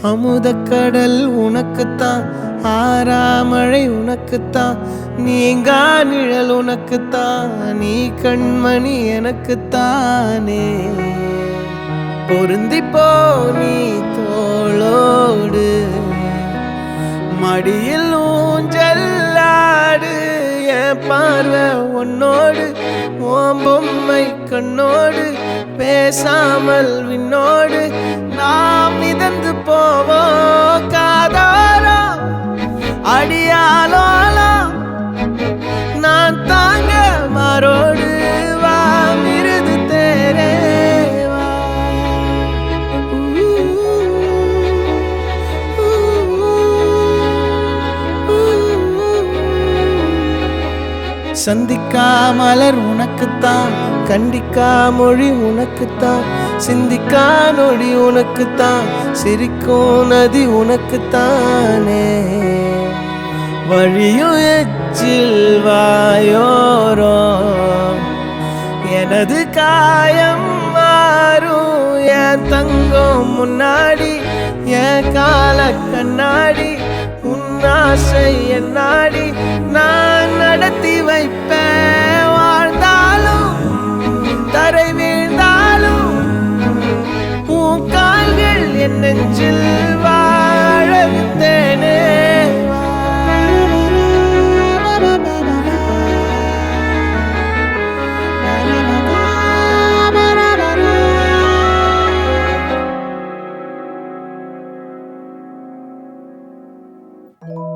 அமுதக்கடல் உனக்குத்தான், ஆறாமழை உனக்குத்தான், நீங்கா நிழல் உனக்குத்தான், நீ கண்மணி எனக்குத்தானே. பொருந்திப்போ நீ தோளோடு, மடியில் ஊஞ்சல்லாடு, என் பார்வை உன்னோடு, ஓம் பொம்மை கண்ணோடு, பேசாமல் விண்ணோடு நாம் மிதந்து போவோம் காதாரோ அடியாலோலோ. நான் தாங்க மாறோடு வா மிருது தேரே வா. சந்திக்கா மலர் உனக்குத்தான், கண்டிக்கா மொழி உனக்குத்தான், சிந்திக்கா நொடி உனக்குத்தான், சிரிக்கும் நதி உனக்குத்தானே. வழியும் எச்சில் வாயோரோ எனது காயம் மாறும், என் தங்கம் முன்னாடி என் கால கண்ணாடி, உன்னாசை என்னாடி நான் நடத்தி வைப்பேன். வாழ்ந்தாலும் தரை வீழ்ந்தாலும் உன் கால்கள் என் நெஞ்சில் வாழ விட்டேனே.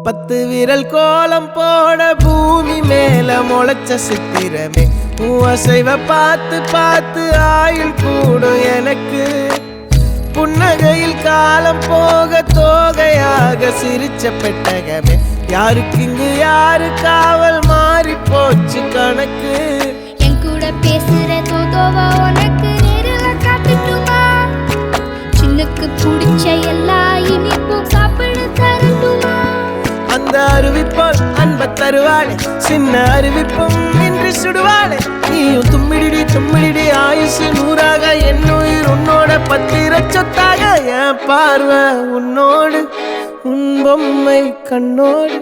பத்து விரல் கோலம் போட பூமி மேல முளைச்ச சித்திரமே, அசைவ பார்த்து பார்த்து ஆயுள் கூடும் எனக்கு. புன்னகையில் காலம் போக தோகையாக சிரிச்ச பெட்டகமே, யாருக்கு இங்கு யாரு காவல் மாறி போச்சு கணக்கு. என் கூட பேசுற தோதோவா உனக்கு நேரில் காட்டுட்டுமா, சின்னுக்கு பிடிச்ச எல்லா இனிப்பும் சாப்பிட தரட்டுமா. அந்த அறிவிப்பால் அன்ப தருவாளே, சின்ன அறிவிப்பும் இன்றி சுடுவாளே. நீயும் தும்மிடி தும்மிடி ஆயுசு நூறாக, என் உயிர் உன்னோட பத்திர சொத்தாக. என் பார்வை உன்னோடு, உன் பொம்மை கண்ணோடு,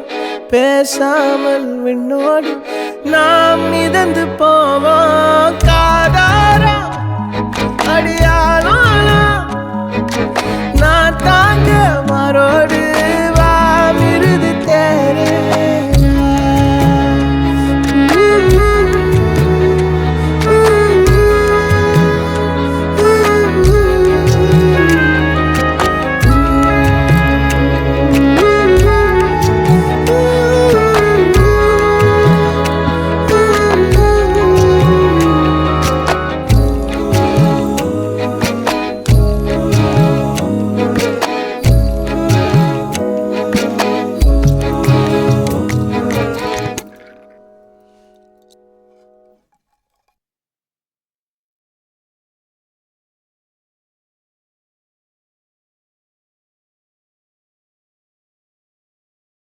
பேசாமல் விண்ணோடு நாம் மிதந்து போவோம் காதாரா அடியா.